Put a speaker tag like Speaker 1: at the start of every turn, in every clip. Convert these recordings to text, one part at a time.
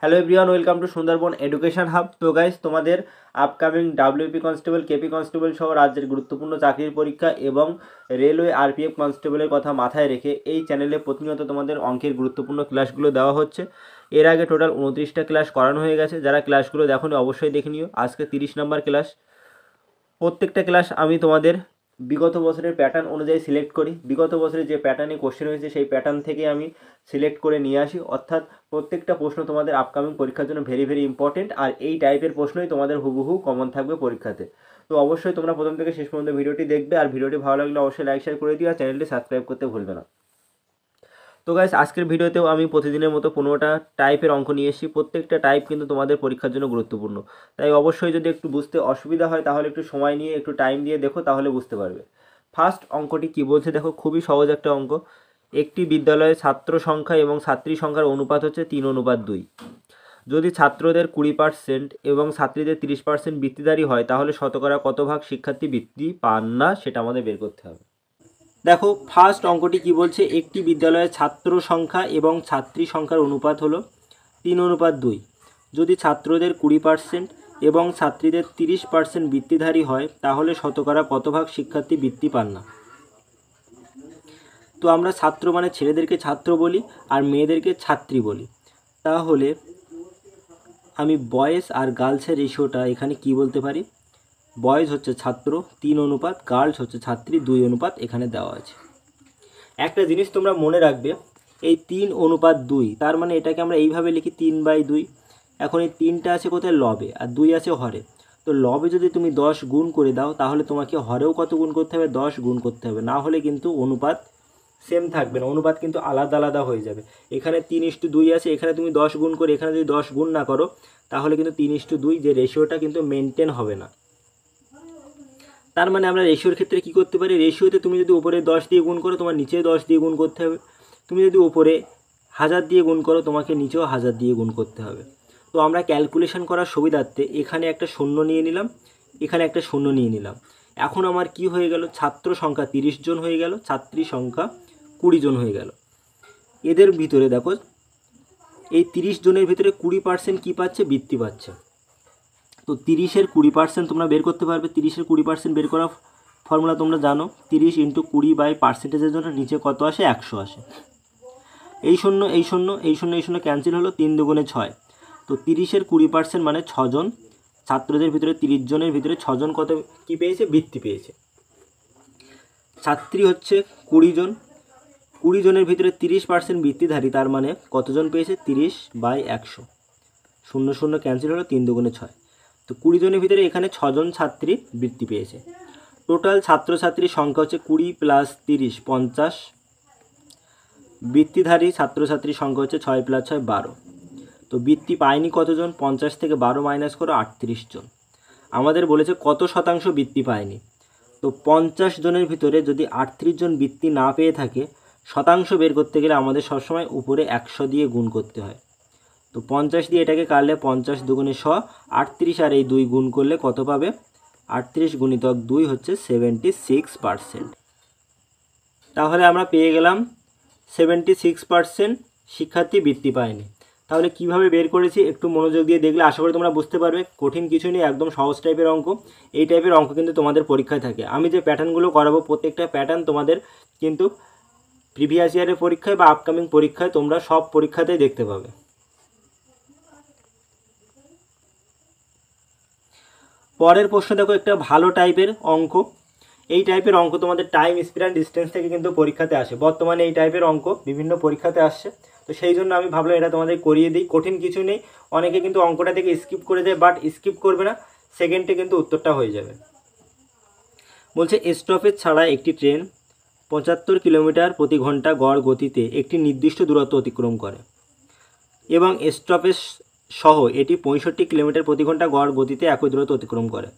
Speaker 1: Hello everyone, welcome to Sundarban education hub. তো guys, তোমাদের upcoming WP constable, KP constable সহ রাজ্যের গুরুত্বপূর্ণ চাকরির পরীক্ষা এবং রেলওয়ে আরপিএফ কনস্টেবলের কথা মাথায় রেখে এই চ্যানেলে প্রতিনিয়ত তোমাদের অঙ্কের গুরুত্বপূর্ণ ক্লাসগুলো দেওয়া হচ্ছে। এর আগে টোটাল 29টা ক্লাস করানো হয়ে গেছে। যারা ক্লাসগুলো দেখোনি অবশ্যই দেখে নিও। আজকে 30 নম্বর ক্লাস। প্রত্যেকটা ক্লাস আমি তোমাদের বিগত বছরের প্যাটার্ন অনুযায়ী সিলেক্ট করি। বিগত বছরে যে প্যাটার্নে কোশ্চেন হয়েছে সেই প্যাটার্ন থেকে আমি সিলেক্ট করে নিয়ে আসি। অর্থাৎ প্রত্যেকটা প্রশ্ন তোমাদের আপকামিং পরীক্ষার জন্য ভেরি ভেরি ইম্পর্টেন্ট, আর এই টাইপের প্রশ্নই তোমাদের হুবহু কমন থাকবে পরীক্ষাতে। তো অবশ্যই তোমরা প্রথম থেকে শেষ পর্যন্ত ভিডিওটি দেখবে, আর ভিডিওটি ভালো লাগলে অবশ্যই লাইক শেয়ার করে দিও, আর চ্যানেলটি সাবস্ক্রাইব করতে ভুলবে না। তো গাইস, আজকের ভিডিওতেও আমি প্রতিদিনের মতো 15টা টাইপের অঙ্ক নিয়ে এসেছি। প্রত্যেকটা টাইপ কিন্তু তোমাদের পরীক্ষার জন্য গুরুত্বপূর্ণ। তাই অবশ্যই যদি একটু বুঝতে অসুবিধা হয় তাহলে একটু সময় নিয়ে একটু টাইম দিয়ে দেখো, তাহলে বুঝতে পারবে। ফার্স্ট অঙ্কটি কি বলছে দেখো, খুবই সহজ একটা অঙ্ক। একটি বিদ্যালয়ে ছাত্র সংখ্যা এবং ছাত্রী সংখ্যার অনুপাত হচ্ছে 3:2। যদি ছাত্রদের 20% এবং ছাত্রীদের 30% বৃত্তিধারী হয় তাহলে শতকরা কত ভাগ শিক্ষার্থী বৃত্তি পান না, সেটা আমাদের বের করতে হবে। দেখো ফার্স্ট অঙ্কটি কি বলছে, একটি বিদ্যালয়ের ছাত্র সংখ্যা এবং ছাত্রী সংখ্যার অনুপাত হলো 3:2। যদি ছাত্রদের 20% এবং ছাত্রীদের 30% বৃত্তিধারী হয় তাহলে শতকরা কত ভাগ শিক্ষার্থী বৃত্তি পান না। তো আমরা ছাত্র মানে ছেলেদেরকে ছাত্র বলি আর মেয়েদেরকে ছাত্রী বলি। তাহলে আমি বয়েজ আর গার্লসের রেশিওটা এখানে কি বলতে পারি, বয়েজ হচ্ছে ছাত্র 3:, গার্লস হচ্ছে ছাত্রী 2:, এখানে দেওয়া আছে। একটা জিনিস তোমরা মনে রাখবে, এই 3:2, তার মানে এটাকে আমরা এইভাবে লিখি 3/2। এখন এই 3টা আছে কোথায়, লবে, আর 2 আছে হরে। তো লবে যদি তুমি 10 গুণ করে দাও তাহলে তোমাকে হরেও কত গুণ করতে হবে, 10 গুণ করতে হবে, না হলে কিন্তু অনুপাত সেম থাকবে না, অনুপাত কিন্তু আলাদা আলাদা হয়ে যাবে। এখানে 3:2 আছে, এখানে তুমি 10 গুণ করে, এখানে যদি 10 গুণ না করো তাহলে কিন্তু 3:2 যে রেশিওটা কিন্তু মেনটেন হবে না। তার মানে আমরা রেশিওর ক্ষেত্রে কি করতে পারি, রেশিওতে তুমি যদি উপরে 10 দিয়ে গুণ করো তোমার নিচে 10 দিয়ে গুণ করতে হবে। তুমি যদি উপরে 1000 দিয়ে গুণ করো তোমাকে নিচেও 1000 দিয়ে গুণ করতে হবে। তো আমরা ক্যালকুলেশন করার সুবিধার্থে এখানে একটা শূন্য নিয়ে নিলাম, এখানে একটা শূন্য নিয়ে নিলাম। এখন আমার কি হয়ে গেল, ছাত্র সংখ্যা 30 জন হয়ে গেল, ছাত্রী সংখ্যা 20 জন হয়ে গেল। এদের ভিতরে দেখো এই 30 জনের ভিতরে 20% কী পাচ্ছে, বৃত্তি পাচ্ছে। তো 30-এর 20% তোমরা বের করতে পারবে। 30-এর 20% বের করার ফর্মুলা তোমরা জানো, 30 × 20/%-এর জন্য নিচে কত আসে, 100 আসে। এই শূন্য এই শূন্য এই শূন্য এই শূন্য ক্যান্সেল হলো, 3 দুগুণে 6। তো 30-এর 20% মানে 6 জন, ছাত্রদের ভিতরে 30 জনের ভিতরে 6 জন কত কী পেয়েছে, বৃত্তি পেয়েছে। ছাত্রী হচ্ছে 20 জন, 20 জনের ভিতরে 30% বৃত্তিধারী, তার মানে কতজন পেয়েছে, 30/100। শূন্য শূন্য ক্যান্সেল হলো, 3 দুগুণে 6। তো 20 জনের ভিতরে এখানে 6 জন ছাত্রী বৃত্তি পেয়েছে। টোটাল ছাত্রছাত্রীর সংখ্যা হচ্ছে 20 + 30 50। বৃত্তিধারী ছাত্রছাত্রীর সংখ্যা হচ্ছে 6 + 6 12। তো বৃত্তি পায়নি কতজন, 50 থেকে 12 মাইনাস করো, 38 জন। আমাদের বলেছে কত শতাংশ বৃত্তি পায়নি। তো 50 জনের ভিতরে যদি 38 জন বৃত্তি না পেয়ে থাকে, শতাংশ বের করতে গেলে আমাদের সবসময় উপরে 100 দিয়ে গুণ করতে হয়। তো 50 দিয়ে এটাকে কাটলে 50 দুগুণে 100, 38 আর এই 2 গুণ করলে কত পাবে, 38 × 2 হচ্ছে 76%। তাহলে আমরা পেয়ে গেলাম 76% শিক্ষার্থী বৃত্তি পায়নি। তাহলে কিভাবে বের করেছি একটু মনোযোগ দিয়ে দেখলে আশা করি তোমরা বুঝতে পারবে। কঠিন কিছু নেই, একদম সহজ টাইপের অঙ্ক। এই টাইপের অঙ্ক কিন্তু তোমাদের পরীক্ষায় থাকে। আমি যে প্যাটার্নগুলো করাবো প্রত্যেকটা প্যাটার্ন তোমাদের কিন্তু প্রিভিয়াস ইয়ারের পরীক্ষায় বা আপকামিং পরীক্ষায় তোমরা সব পরীক্ষাতেই দেখতে পাবে। পরের প্রশ্ন দেখো, একটা ভালো টাইপের অঙ্ক। এই টাইপের অঙ্ক তোমাদের টাইম, স্পিড অ্যান্ড ডিস্টেন্স থেকে কিন্তু পরীক্ষাতে আসে। বর্তমানে এই টাইপের অঙ্ক বিভিন্ন পরীক্ষাতে আসছে, তো সেই জন্য আমি ভাবলাম এটা তোমাদের করিয়ে দিই। কঠিন কিছু নেই, অনেকে কিন্তু অঙ্কটা থেকে স্কিপ করে দেয়, বাট স্কিপ করবে না, সেকেন্ডে কিন্তু উত্তরটা হয়ে যাবে। বলছে স্টপেজ ছাড়া একটি ট্রেন 75 কিলোমিটার প্রতি ঘন্টা গড় গতিতে একটি নির্দিষ্ট দূরত্ব অতিক্রম করে এবং স্টপেজ সহ এটি 65 কিলোমিটার প্রতি ঘন্টা গড় গতিতে একই দূরত্ব অতিক্রম করে।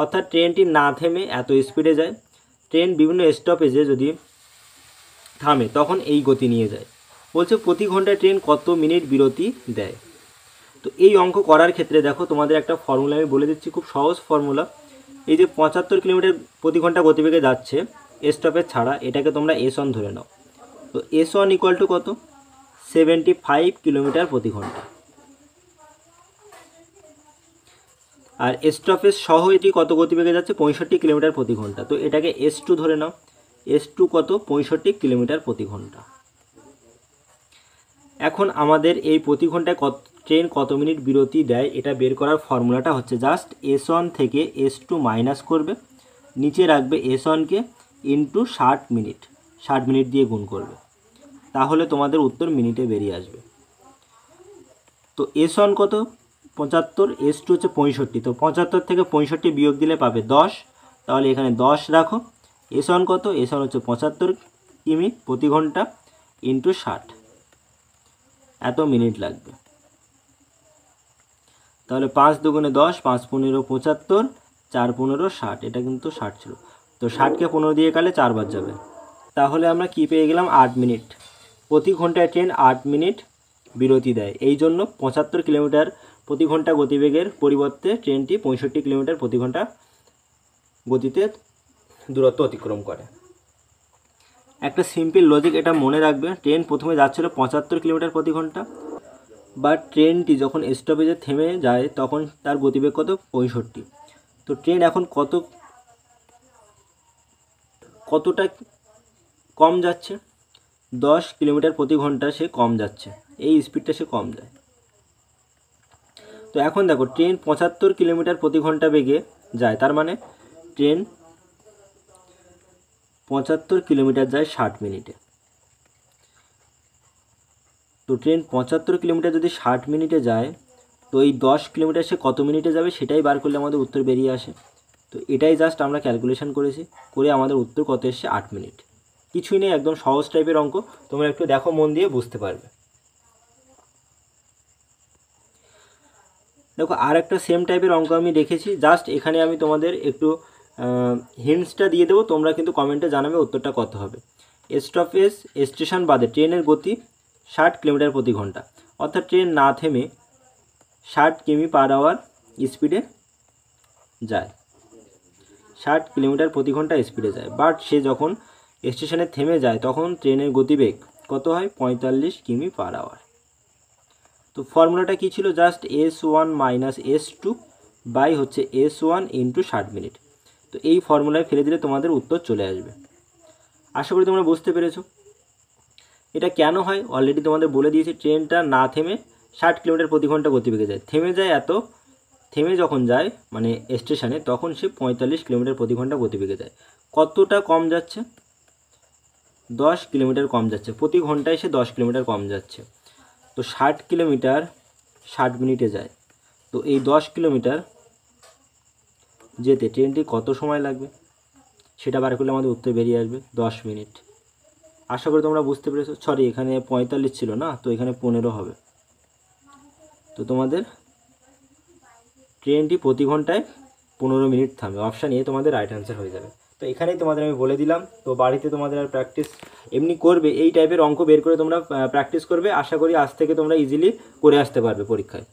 Speaker 1: অর্থাৎ ট্রেনটি না থেমে এত স্পিডে যায়। ট্রেন বিভিন্ন স্টপেজে যদি থামে তখন এই গতি নিয়ে যায়। বলছে প্রতি ঘন্টায় ট্রেন কত মিনিট বিরতি দেয়। তো এই অঙ্ক করার ক্ষেত্রে দেখো তোমাদের একটা ফর্মুলা আমি বলে দিচ্ছি, খুব সহজ ফর্মুলা। এই যে 75 কিলোমিটার প্রতি ঘন্টা গতিবেগে যাচ্ছে স্টপেজ ছাড়া, এটাকে তোমরা S1 ধরে নাও। তো S1 = কত, 75 কিলোমিটার প্রতি ঘন্টা। আর স্টপেজ সহ এটি কত গতিবেগে যাচ্ছে? 65 কিলোমিটার প্রতি ঘন্টা। তো এটাকে S2 ধরে নাও। S2 কত? 65 কিলোমিটার প্রতি ঘন্টা। এখন আমাদের এই প্রতি ঘন্টায় ট্রেন কত মিনিট বিরতি দেয় এটা বের করার ফর্মুলাটা হচ্ছে জাস্ট S1 থেকে S2 মাইনাস করবে, নিচে রাখবে S1কে ইন্টু 60 মিনিট, 60 মিনিট দিয়ে গুণ করবে, তাহলে তোমাদের উত্তর মিনিটে বেরিয়ে আসবে। তো S1 কত? 75, S2 হচ্ছে 65, তো 75 থেকে 65 বিয়োগ দিলে পাবে 10, তাহলে এখানে 10 রাখো। S1 কত? S1 হচ্ছে 75 কিমি প্রতি ঘন্টা ইন্টু 60, এত মিনিট লাগবে। তাহলে 5 দুগুণে 10, 5 15 75, 4 15 60, এটা কিন্তু 60 ছিল। তো 60কে 15 দিয়ে কাটলে 4 বার যাবে, তাহলে আমরা কি পেয়ে গেলাম? 8 মিনিট। প্রতি ঘন্টায় ট্রেন 8 মিনিট বিরতি দেয়, এই জন্য 75 কিলোমিটার প্রতি ঘন্টা গতিবেগের পরিবর্তে ট্রেনটি 65 কিলোমিটার প্রতি ঘন্টা গতিতে দূরত্ব অতিক্রম করে। একটা সিম্পল লজিক এটা মনে রাখবে, ট্রেন প্রথমে যাচ্ছিল 75 কিলোমিটার প্রতি ঘন্টা, বাট ট্রেনটি যখন স্টপেজে থেমে যায় তখন তার গতিবেগ কত? 65। তো ট্রেন এখন কতটা কম যাচ্ছে? 10 কিলোমিটার প্রতি ঘন্টা সে কম যাচ্ছে, এই স্পিডটা সে কম যায়। তো এখন দেখো ট্রেন 75 কিলোমিটার প্রতি ঘন্টা বেগে যায়, তার মানে ট্রেন 75 কিলোমিটার যায় 60 মিনিটে। তো ট্রেন 75 কিলোমিটার যদি 60 মিনিটে যায়, তো এই 10 কিলোমিটার সে কত মিনিটে যাবে সেটাই বার করলে আমাদের উত্তর বেরিয়ে আসে। তো এটাই জাস্ট আমরা ক্যালকুলেশন করেছি, করে আমাদের উত্তর কত এসছে? 8 মিনিট। কিছুই নেই, একদম সহজ টাইপের অঙ্ক, তোমরা একটু দেখো মন দিয়ে বুঝতে পারবে। দেখো আর একটা সেম টাইপের অঙ্ক আমি রেখেছি, জাস্ট এখানে আমি তোমাদের একটু হিন্টসটা দিয়ে দেবো, তোমরা কিন্তু কমেন্টে জানাবে উত্তরটা কত হবে। স্টপেজ স্টেশন বাদে ট্রেনের গতি 60 কিলোমিটার প্রতি ঘন্টা, অর্থাৎ ট্রেন না থেমে 60 কিমি পার আওয়ার স্পিডে যায়, 60 কিলোমিটার প্রতি ঘন্টা স্পিডে যায়, বাট সে যখন স্টেশনে থেমে যায় তখন ট্রেনের গতিবেগ কত হয়? 45 কিমি পার আওয়ার। তো ফর্মুলাটা কী ছিল? Just S1 minus S2 by হচ্ছে S1 ইন্টু 60 মিনিট। তো এই ফর্মুলায় ফেলে দিলে তোমাদের উত্তর চলে আসবে। আশা করি তোমরা বুঝতে পেরেছো। এটা কেন হয় অলরেডি তোমাদের বলে দিয়েছি, ট্রেনটা না থেমে 60 কিলোমিটার প্রতি ঘন্টা গতিবেগে যায়, থেমে যখন যায় মানে স্টেশনে তখন সে 45 কিলোমিটার প্রতি ঘন্টা গতিবেগে যায়। কতটা কম যাচ্ছে? 10 কিলোমিটার কম যাচ্ছে, প্রতি ঘন্টায় সে 10 কিলোমিটার কম যাচ্ছে। তো 60 কিলোমিটার 60 মিনিটে যায়, তো এই 10 কিলোমিটার যেতে ট্রেনটি কত সময় লাগবে সেটা বার করলে আমাদের উত্তর বেরিয়ে আসবে 10 মিনিট। আশা করি তোমরা বুঝতে পেরেছো। সরি, এখানে 45 ছিল না, তো এখানে 15 হবে। তো তোমাদের ট্রেনটি প্রতি ঘন্টায় 15 মিনিট থামবে, অপশান এ তোমাদের রাইট অ্যান্সার হয়ে যাবে। তো এখানেই তোমাদের আমি বলে দিলাম। তো বাড়িতে তোমাদের আর প্র্যাকটিস এমনি করবে, এই টাইপের অঙ্ক বের করে তোমরা প্র্যাকটিস করবে, আশা করি আজ থেকে তোমরা ইজিলি করে আসতে পারবে পরীক্ষায়।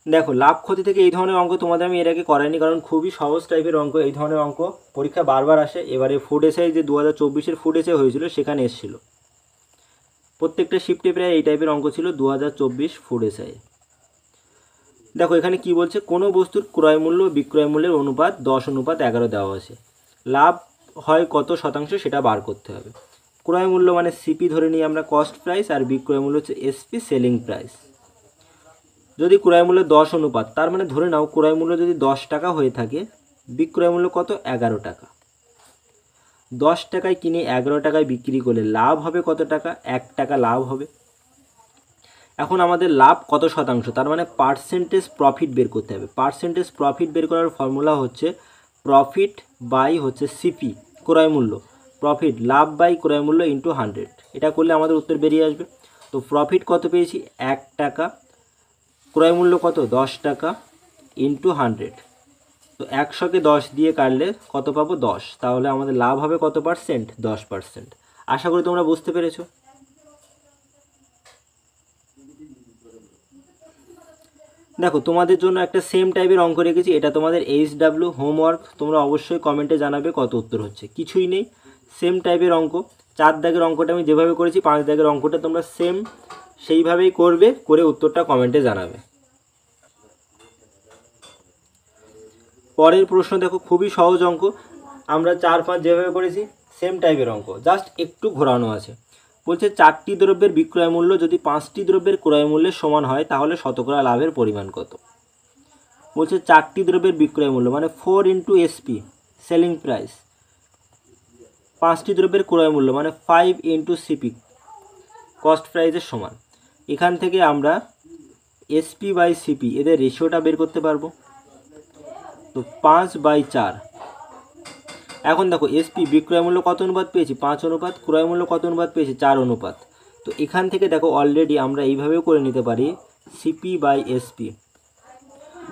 Speaker 1: দেখো লাভ ক্ষতি থেকে এই ধরনের অঙ্ক তোমাদের আমি এর আগে করাইনি, কারণ খুবই সহজ টাইপের অঙ্ক, এই ধরনের অঙ্ক পরীক্ষা বারবার আসে। এবারে ফুড এসআই যে 2024-এর ফুড এসআই হয়েছিল সেখানে এসেছিল, প্রত্যেকটা শিফটে প্রায় এই টাইপের অঙ্ক ছিল 2024 ফুড এসআই। দেখো এখানে কি বলছে, কোনো বস্তুর ক্রয় মূল্য বিক্রয় মূল্যের অনুপাত 10:11 দেওয়া আছে, লাভ হয় কত শতাংশ সেটা বার করতে হবে। ক্রয় মূল্য মানে সিপি ধরে নিই আমরা, কস্ট প্রাইস, আর বিক্রয় মূল্য হচ্ছে এসপি সেলিং প্রাইস। যদি ক্রয় মূল্য 10 অনুপাত, তার মানে ধরে নাও ক্রয় মূল্য যদি 10 টাকা হয়ে থাকে, বিক্রয় মূল্য কত? 11 টাকা। 10 টাকায় কিনে 11 টাকায় বিক্রি করলে লাভ হবে কত টাকা? 1 টাকা লাভ হবে। এখন আমাদের লাভ কত শতাংশ, তার মানে পার্সেন্টেজ প্রফিট বের করতে হবে। পার্সেন্টেজ প্রফিট বের করার ফর্মুলা হচ্ছে প্রফিট বাই হচ্ছে সিপি ক্রয় মূল্য, প্রফিট লাভ বাই ক্রয় মূল্য ইন্টু 100, এটা করলে আমাদের উত্তর বেরিয়ে আসবে। তো প্রফিট কত পেয়েছি? 1 টাকা, ক্রয় মূল্য কত? 10 টাকা ইন্টু 100, তো 100কে 10 দিয়ে কাটলে কত পাবো? 10, তাহলে আমাদের লাভ হবে কত পার্সেন্ট? 10%। আশা করি তোমরা বুঝতে পেরেছো। দেখো তোমাদের জন্য একটা সেম টাইপের অঙ্ক রেখেছি, এটা তোমাদের HW হোমওয়ার্ক, তোমরা অবশ্যই কমেন্টে জানাবে কত উত্তর হচ্ছে। কিছুই নেই, সেম টাইপের অঙ্ক। 4 দাগের অঙ্কটা আমি যেভাবে করেছি, 5 দাগের অঙ্কটা তোমরা সেইভাবেই করবে, করে উত্তরটা কমেন্টে জানাবে। পরের প্রশ্ন দেখো, খুবই সহজ অঙ্ক। আমরা 4-5 যেভাবে করেছি সেম টাইপের অঙ্ক, জাস্ট একটু ঘোরানো আছে। বলছে 4টি দ্রব্যের বিক্রয় মূল্য যদি 5টি দ্রব্যের ক্রয় মূল্যের সমান হয় তাহলে শতকরা লাভের পরিমাণ কত। বলছে 4টি দ্রব্যের বিক্রয় মূল্য মানে 4 ইন্টু এসপি সেলিং প্রাইস, 5টি দ্রব্যের ক্রয় মূল্য মানে 5 ইন্টু সিপি কস্ট প্রাইসের সমান। এখান থেকে আমরা এসপি বাই সিপি এদের রেশিওটা বের করতে পারবো। তো 5/4। এখন দেখো এসপি বিক্রয় মূল্য কত অনুপাত পেয়েছি, 5 অনুপাত, ক্রয় মূল্য কত অনুপাত পেয়েছি, 4 অনুপাত। তো এখান থেকে দেখো অলরেডি আমরা এইভাবেও করে নিতে পারি সিপি বাই এসপি।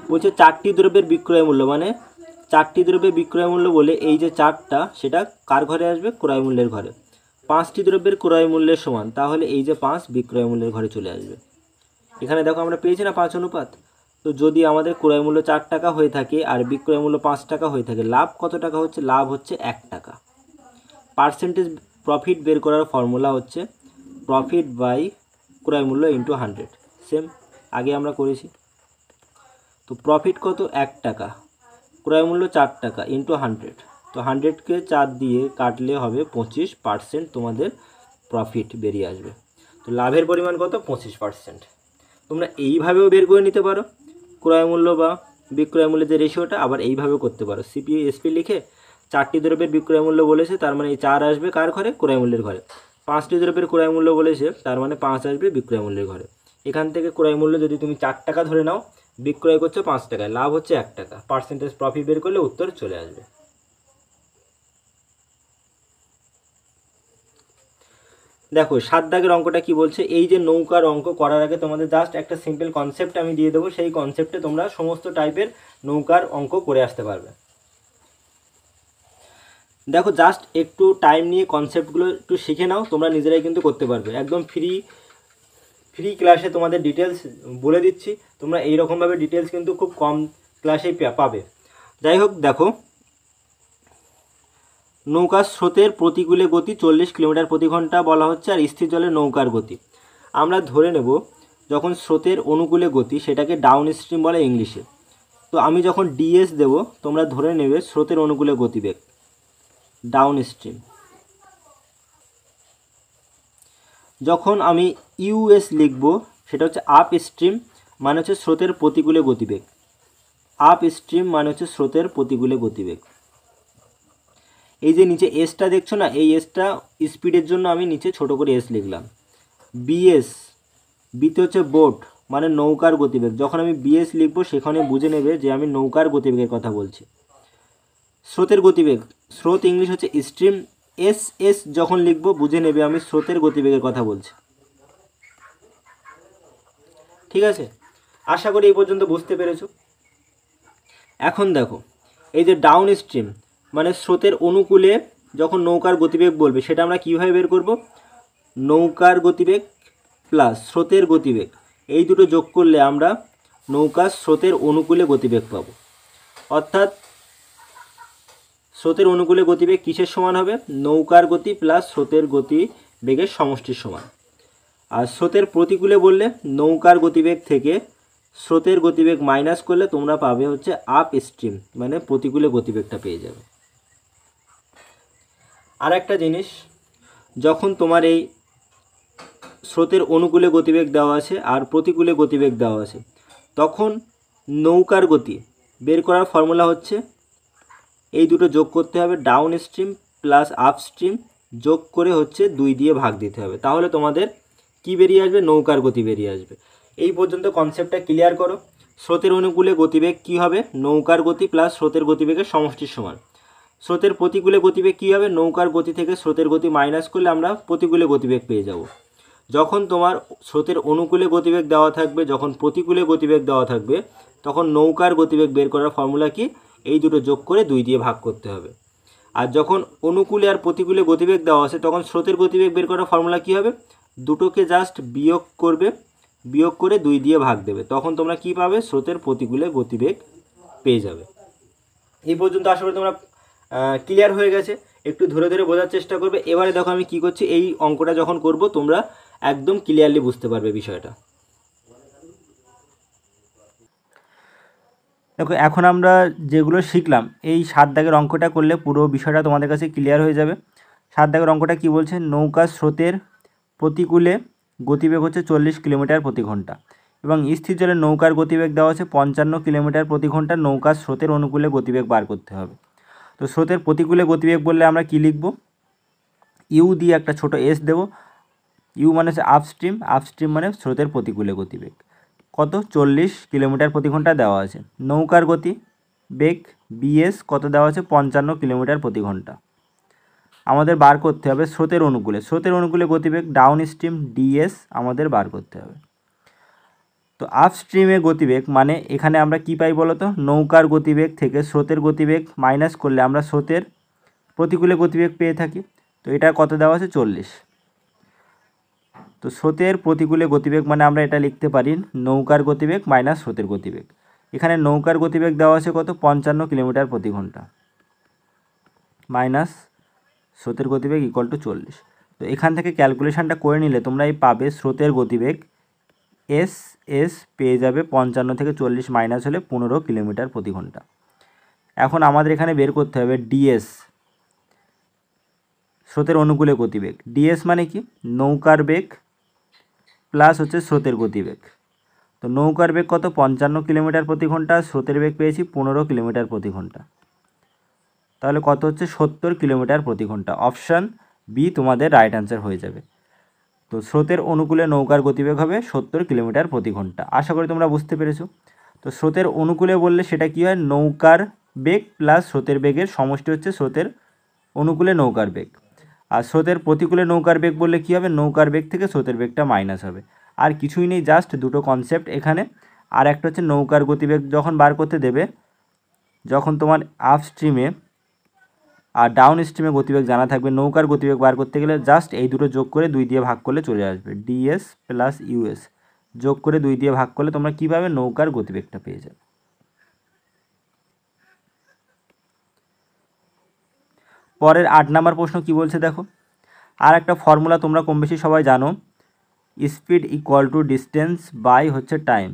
Speaker 1: বলছে 4টি দ্রব্যের বিক্রয় মূল্য মানে 4টি দ্রব্যের বিক্রয় মূল্য বলে এই যে 4টা সেটা কার ঘরে আসবে, ক্রয় মূল্যের ঘরে। 5টি দ্রব্যের ক্রয় মূল্যের সমান, তাহলে এই যে 5 বিক্রয় মূল্যের ঘরে চলে আসবে। এখানে দেখো আমরা পেয়েছি না 5 অনুপাত। তো যদি আমাদের ক্রয় মূল্য 4 টাকা হয়ে থাকে আর বিক্রয় মূল্য 5 টাকা হয়ে থাকে, লাভ কত টাকা হচ্ছে, লাভ হচ্ছে 1 টাকা। পার্সেন্টেজ প্রফিট বের করার ফর্মুলা হচ্ছে প্রফিট বাই ক্রয় মূল্য ইন্টু 100, সেম আগে আমরা করেছি। তো প্রফিট কত, 1 টাকা, ক্রয় মূল্য 4 টাকা ইন্টু 100। তো 100কে 4 দিয়ে কাটলে হবে 25% তোমাদের প্রফিট বেরিয়ে আসবে। তো লাভের পরিমাণ কত, 25%। তোমরা এইভাবেও বের করে নিতে পারো ক্রয় মূল্য বা বিক্রয় মূল্যের যে রেশিওটা, আবার এইভাবেও করতে পারো। সিপি এসপি লিখে 4টি দ্রব্যের বিক্রয় মূল্য বলেছে, তার মানে এই 4 আসবে কার ঘরে, ক্রয় মূল্যের ঘরে। 5টি দ্রব্যের ক্রয় মূল্য বলেছে, তার মানে 5 আসবে বিক্রয় মূল্যের ঘরে। এখান থেকে ক্রয় মূল্য যদি তুমি 4 টাকা ধরে নাও, বিক্রয় করছো 5 টাকায়, লাভ হচ্ছে 1 টাকা, পার্সেন্টেজ প্রফিট বের করলে উত্তর চলে আসবে। দেখো 7 দাগের অঙ্কটা কি বলছে, এই যে নৌকার অঙ্ক করার আগে তোমাদের জাস্ট একটা সিম্পল কনসেপ্ট আমি দিয়ে দেবো, সেই কনসেপ্টে তোমরা সমস্ত টাইপের নৌকার অঙ্ক করে আসতে পারবে। দেখো জাস্ট একটু টাইম নিয়ে কনসেপ্টগুলো একটু শিখে নাও, তোমরা নিজেরাই কিন্তু করতে পারবে। একদম ফ্রি ক্লাসে তোমাদের ডিটেলস বলে দিচ্ছি, তোমরা এইরকমভাবে ডিটেলস কিন্তু খুব কম ক্লাসেই পাবে। যাই হোক, দেখো নৌকার স্রোতের প্রতিকূলে গতি 40 কিলোমিটার প্রতি ঘন্টা বলা হচ্ছে, আর স্থির জলে নৌকার গতি আমরা ধরে নেব যখন স্রোতের অনুকূলে গতি সেটাকে ডাউন স্ট্রিম বলে ইংলিশে। তো আমি যখন ডিএস দেব, তোমরা ধরে নেবে স্রোতের অনুকূলে গতিবেগ ডাউন স্ট্রিম। যখন আমি ইউএস লিখব সেটা হচ্ছে আপ স্ট্রিম, মানে হচ্ছে স্রোতের প্রতিকূলে গতিবেগ। আপ স্ট্রিম মানে হচ্ছে স্রোতের প্রতিকূলে গতিবেগ। এই যে নিচে এসটা দেখছো না, এই এসটা স্পিডের জন্য আমি নিচে ছোট করে এস লিখলাম। বিএস, বিতে হচ্ছে বোট মানে নৌকার গতিবেগ। যখন আমি বিএস লিখবো সেখানে বুঝে নেবে যে আমি নৌকার গতিবেগের কথা বলছি। স্রোতের গতিবেগ, স্রোত ইংলিশ হচ্ছে স্ট্রিম। এস এস যখন লিখবো বুঝে নেবে আমি স্রোতের গতিবেগের কথা বলছি। ঠিক আছে, আশা করি এই পর্যন্ত বুঝতে পেরেছো। এখন দেখো এই যে ডাউন স্ট্রিম মানে স্রোতের অনুকূলে যখন নৌকার গতিবেগ বলবে, সেটা আমরা কীভাবে বের করব, নৌকার গতিবেগ প্লাস স্রোতের গতিবেগ এই দুটো যোগ করলে আমরা নৌকার স্রোতের অনুকূলে গতিবেগ পাবো। অর্থাৎ স্রোতের অনুকূলে গতিবেগ কিসের সমান হবে, নৌকার গতি প্লাস স্রোতের গতিবেগের সমষ্টির সমান। আর স্রোতের প্রতিকূলে বললে নৌকার গতিবেগ থেকে স্রোতের গতিবেগ মাইনাস করলে তোমরা পাবে হচ্ছে আপ স্ট্রিম, মানে প্রতিকূলে গতিবেগটা পেয়ে যাবে। আর একটা জিনিস, যখন তোমার এই স্রোতের অনুকূলে গতিবেগ দেওয়া আছে আর প্রতিকূলে গতিবেগ দেওয়া আছে, তখন নৌকার গতি বের করার ফর্মুলা হচ্ছে এই দুটো যোগ করতে হবে, down stream plus up stream যোগ করে হচ্ছে 2 দিয়ে ভাগ দিতে হবে, তাহলে তোমাদের কি বেরিয়ে আসবে, নৌকার গতি বেরিয়ে আসবে। এই পর্যন্ত কনসেপ্টটা ক্লিয়ার করো। স্রোতের অনুকূলে গতিবেগ কি হবে, নৌকার গতি প্লাস স্রোতের গতিবেগের সমষ্টির সমান। স্রোতের প্রতিকূলে গতিবেগ কী হবে, নৌকার গতি থেকে স্রোতের গতি মাইনাস করলে আমরা প্রতিকূলে গতিবেগ পেয়ে যাব। যখন তোমার স্রোতের অনুকূলে গতিবেগ দেওয়া থাকবে, যখন প্রতিকূলে গতিবেগ দেওয়া থাকবে, তখন নৌকার গতিবেগ বের করার ফর্মুলা কি, এই দুটো যোগ করে 2 দিয়ে ভাগ করতে হবে। আর যখন অনুকূলে আর প্রতিকূলে গতিবেগ দেওয়া আছে, তখন স্রোতের গতিবেগ বের করার ফর্মুলা কি হবে, দুটোকে জাস্ট বিয়োগ করবে, বিয়োগ করে 2 দিয়ে ভাগ দেবে, তখন তোমরা কি পাবে, স্রোতের প্রতিকূলে গতিবেগ পেয়ে যাবে। এই পর্যন্ত আশা করি তোমরা ক্লিয়ার হয়ে গেছে। একটু ধরে ধরে বোঝার চেষ্টা করবে। এবারে দেখো আমি কি করছি, এই অঙ্কটা যখন করব তোমরা একদম ক্লিয়ারলি বুঝতে পারবে বিষয়টা। দেখো এখন আমরা যেগুলো শিখলাম এই 7 দাগের অঙ্কটা করলে পুরো বিষয়টা তোমাদের কাছে ক্লিয়ার হয়ে যাবে। 7 দাগের অঙ্কটা কী বলছে, নৌকার স্রোতের প্রতিকূলে গতিবেগ হচ্ছে 40 কিলোমিটার প্রতি ঘন্টা এবং স্থির জলে নৌকার গতিবেগ দেওয়া আছে 55 কিলোমিটার প্রতি ঘন্টা। নৌকার স্রোতের অনুকূলে গতিবেগ বার করতে হবে। তো স্রোতের প্রতিকূলে গতিবেগ বললে আমরা কী লিখব, ইউ দিয়ে একটা ছোট এস দেব। ইউ মানে হচ্ছে আপস্ট্রিম, আপস্ট্রিম মানে স্রোতের প্রতিকূলে গতিবেগ কত, 40 কিলোমিটার প্রতি ঘন্টা দেওয়া আছে। নৌকার গতি বেগ বিএস কত দেওয়া আছে, 55 কিলোমিটার প্রতি ঘন্টা। আমাদের বার করতে হবে স্রোতের অনুকূলে, স্রোতের অনুকূলে গতিবেগ ডাউন স্ট্রিম ডিএস আমাদের বার করতে হবে। তো আপস্ট্রিমে গতিবেগ মানে এখানে আমরা কি পাই বলো তো, নৌকার গতিবেগ থেকে স্রোতের গতিবেগ মাইনাস করলে আমরা স্রোতের প্রতিকূলে গতিবেগ পেয়ে থাকি। তো এটা কত দেওয়া আছে, 40। তো স্রোতের প্রতিকূলে গতিবেগ মানে আমরা এটা লিখতে পারি নৌকার গতিবেগ মাইনাস স্রোতের গতিবেগ। এখানে নৌকার গতিবেগ দেওয়া আছে কত, 55 কিলোমিটার প্রতি ঘন্টা মাইনাস স্রোতের গতিবেগ ইকুয়াল টু 40। তো এখান থেকে ক্যালকুলেশনটা করে নিলে তোমরা এই পাবে স্রোতের গতিবেগ এস এস পেয়ে যাবে 55 থেকে 40 মাইনাস হলে 15 কিলোমিটার প্রতি ঘন্টা। এখন আমাদের এখানে বের করতে হবে ডিএস, স্রোতের অনুকূলে গতিবেগ। ডিএস মানে কি, নৌকার বেগ প্লাস হচ্ছে স্রোতের গতিবেগ। তো নৌকার বেগ কত, 55 কিলোমিটার প্রতি ঘন্টা, স্রোতের বেগ পেয়েছি 15 কিলোমিটার প্রতি ঘন্টা। তাহলে কত হচ্ছে, 70 কিলোমিটার প্রতি ঘন্টা। অপশান বি তোমাদের রাইট অ্যান্সার হয়ে যাবে। তো স্রোতের অনুকূলে নৌকার গতিবেগ হবে 70 কিলোমিটার প্রতি ঘন্টা। আশা করি তোমরা বুঝতে পেরেছো। তো স্রোতের অনুকূলে বললে সেটা কী হয়, নৌকার বেগ প্লাস স্রোতের বেগের সমষ্টি হচ্ছে স্রোতের অনুকূলে নৌকার বেগ। আর স্রোতের প্রতিকূলে নৌকার বেগ বললে কী হবে, নৌকার বেগ থেকে স্রোতের বেগটা মাইনাস হবে। আর কিছুই নেই, জাস্ট দুটো কনসেপ্ট এখানে। আর একটা হচ্ছে নৌকার গতিবেগ যখন বার করতে দেবে, যখন তোমার আপ স্ট্রিমে আর ডাউন স্ট্রিমে গতিবেগ জানা থাকবে, নৌকার গতিবেগ বার করতে গেলে জাস্ট এই দুটো যোগ করে 2 দিয়ে ভাগ করলে চলে আসবে, ডিএস প্লাস ইউএস যোগ করে 2 দিয়ে ভাগ করলে তোমরা কীভাবে নৌকার গতিবেগটা পেয়ে যাবে। পরের 8 নম্বর প্রশ্ন কি বলছে দেখো, আর একটা ফর্মুলা তোমরা কম বেশি সবাই জানো, speed equal to distance by হচ্ছে টাইম।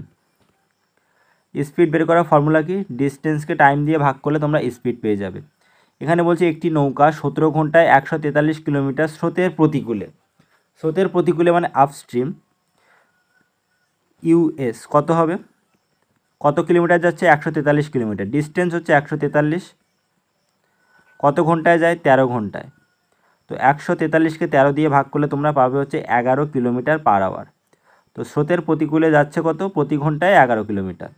Speaker 1: স্পিড বের করার ফর্মুলা কি, ডিস্টেন্সকে টাইম দিয়ে ভাগ করলে তোমরা স্পিড পেয়ে যাবে। এখানে বলছে একটি নৌকা 17 ঘন্টায় 143 কিলোমিটার স্রোতের প্রতিকূলে, স্রোতের প্রতিকূলে মানে আপস্ট্রিম, ইউএস কত হবে, কত কিলোমিটার যাচ্ছে, 143 কিলোমিটার। ডিস্টেন্স হচ্ছে 143, কত ঘন্টায় যায়, 13 ঘন্টায়। তো 143কে 13 দিয়ে ভাগ করলে তোমরা পাবে হচ্ছে 11 কিলোমিটার পার আওয়ার। তো স্রোতের প্রতিকূলে যাচ্ছে কত, প্রতি ঘন্টায় 11 কিলোমিটার।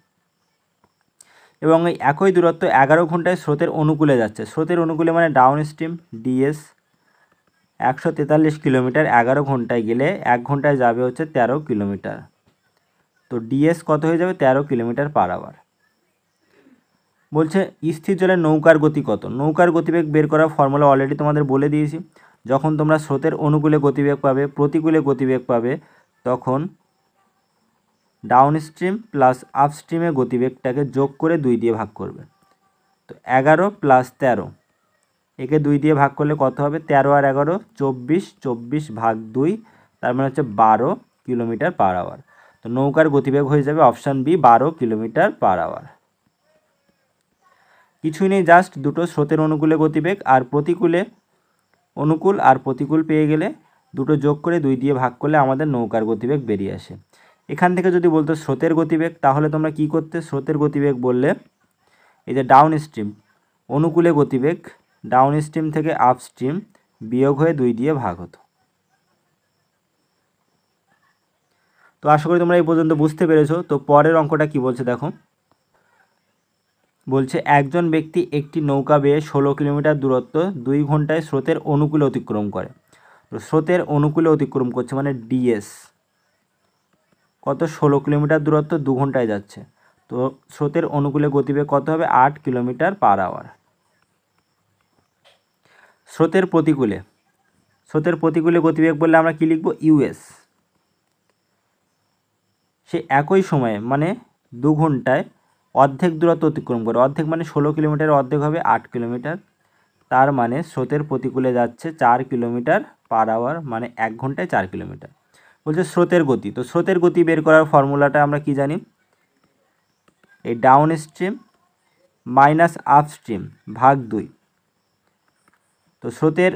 Speaker 1: এবং এই একই দূরত্ব 11 ঘন্টায় স্রোতের অনুকূলে যাচ্ছে। স্রোতের অনুকূলে মানে ডাউন স্ট্রিম ডিএস, 143 কিলোমিটার 11 ঘন্টায় গেলে 1 ঘন্টায় যাবে হচ্ছে 13 কিলোমিটার। তো ডিএস কত হয়ে যাবে, 13 কিলোমিটার পার আওয়ার। বলছে স্থির জলে নৌকার গতি কত। নৌকার গতিবেগ বের করার ফর্মুলা অলরেডি তোমাদের বলে দিয়েছি। যখন তোমরা স্রোতের অনুকূলে গতিবেগ পাবে, প্রতিকূলে গতিবেগ পাবে, তখন ডাউন স্ট্রিম প্লাস আপ স্ট্রিমে গতিবেগটাকে যোগ করে 2 দিয়ে ভাগ করবে। তো 11 প্লাস 13, একে 2 দিয়ে ভাগ করলে কত হবে, 13 আর 11 24, 24 ভাগ 2, তার মানে হচ্ছে 12 কিলোমিটার পার আওয়ার। তো নৌকার গতিবেগ হয়ে যাবে option B, 12 kilometre per hour. কিছুই নেই, জাস্ট দুটো স্রোতের অনুকূলে গতিবেগ আর প্রতিকূলে, অনুকূল আর প্রতিকূল পেয়ে গেলে দুটো যোগ করে 2 দিয়ে ভাগ করলে আমাদের নৌকার গতিবেগ বেরিয়ে আসে। এখান থেকে যদি বলতো স্রোতের গতিবেগ, তাহলে তোমরা কি করতে, স্রোতের গতিবেগ বললে এই যে ডাউন স্ট্রিম অনুকূলে গতিবেগ, ডাউন স্ট্রিম থেকে আপ স্ট্রিম বিয়োগ হয়ে 2 দিয়ে ভাগ হতো। তো আশা করি তোমরা এই পর্যন্ত বুঝতে পেরেছো। তো পরের অঙ্কটা কি বলছে দেখো, বলছে একজন ব্যক্তি একটি নৌকা বেয়ে 16 কিলোমিটার দূরত্ব 2 ঘন্টায় স্রোতের অনুকূলে অতিক্রম করে। তো স্রোতের অনুকূলে অতিক্রম করছে মানে ডিএস কত, 16 কিলোমিটার দূরত্ব 2 ঘন্টায় যাচ্ছে। তো স্রোতের অনুকূলে গতিবেগ কত হবে, 8 কিলোমিটার পার আওয়ার। স্রোতের প্রতিকূলে, স্রোতের প্রতিকূলে গতিবেগ বললে আমরা কি লিখব, ইউএস। সে একই সময়ে মানে 2 ঘন্টায় অর্ধেক দূরত্ব অতিক্রম করে। অর্ধেক মানে 16 কিলোমিটার অর্ধেক হবে 8 কিলোমিটার। তার মানে স্রোতের প্রতিকূলে যাচ্ছে 4 কিলোমিটার পার আওয়ার, মানে 1 ঘন্টায় 4 কিলোমিটার। বলছে স্রোতের গতি। তো স্রোতের গতি বের করার ফর্মুলাটা আমরা কি জানি, এই ডাউন স্ট্রিম মাইনাস আপস্ট্রিম ভাগ 2। তো স্রোতের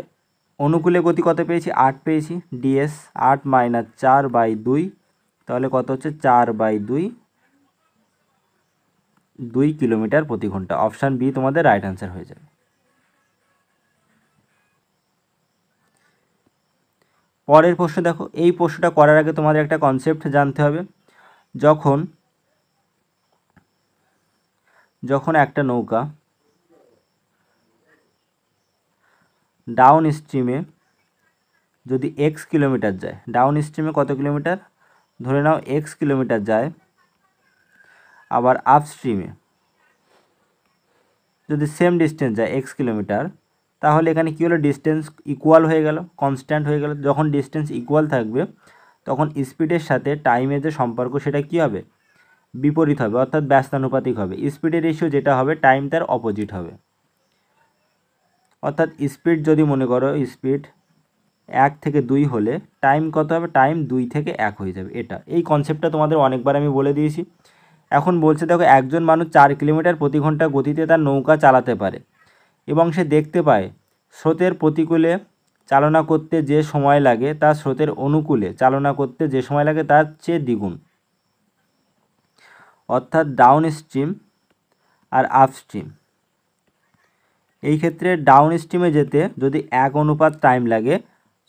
Speaker 1: অনুকূলে গতি কত পেয়েছি? 8 পেয়েছি। ডিএস 8 মাইনাস 4/2, তাহলে কত হচ্ছে? 4/2, 2 কিলোমিটার প্রতি ঘন্টা। অপশান বি তোমাদের রাইট অ্যান্সার হয়ে যাবে। পরের প্রশ্ন দেখো। এই প্রশ্নটা করার আগে তোমাদের একটা কনসেপ্ট জানতে হবে। যখন একটা নৌকা ডাউন স্ট্রিমে যদি এক্স কিলোমিটার যায়, ডাউন স্ট্রিমে কত কিলোমিটার? ধরে নাও এক্স কিলোমিটার যায়, আবার আপস্ট্রিমে যদি সেম ডিস্টেন্স যায় এক্স কিলোমিটার, তাহলে এখানে কী হলো? ডিস্টেন্স ইকুয়াল হয়ে গেল, কনস্ট্যান্ট হয়ে গেল। যখন ডিস্টেন্স ইকুয়াল থাকবে তখন স্পিডের সাথে টাইমের যে সম্পর্ক সেটা কী হবে? বিপরীত হবে, অর্থাৎ ব্যস্তানুপাতিক হবে। স্পিডের রেশিও যেটা হবে টাইম তার অপোজিট হবে। অর্থাৎ স্পিড যদি মনে করো স্পিড 1 থেকে 2 হলে টাইম কত হবে? টাইম 2 থেকে 1 হয়ে যাবে। এই কনসেপ্টটা তোমাদের অনেকবার আমি বলে দিয়েছি। এখন বলছে দেখো, একজন মানুষ 4 কিলোমিটার প্রতি ঘন্টা গতিতে তার নৌকা চালাতে পারে এবং সে দেখতে পায় স্রোতের প্রতিকূলে চালনা করতে যে সময় লাগে তা স্রোতের অনুকূলে চালনা করতে যে সময় লাগে তার চেয়ে দ্বিগুণ। অর্থাৎ ডাউন স্ট্রিম আর আপস্ট্রিম, এই ক্ষেত্রে ডাউন স্ট্রিমে যেতে যদি 1 টাইম লাগে,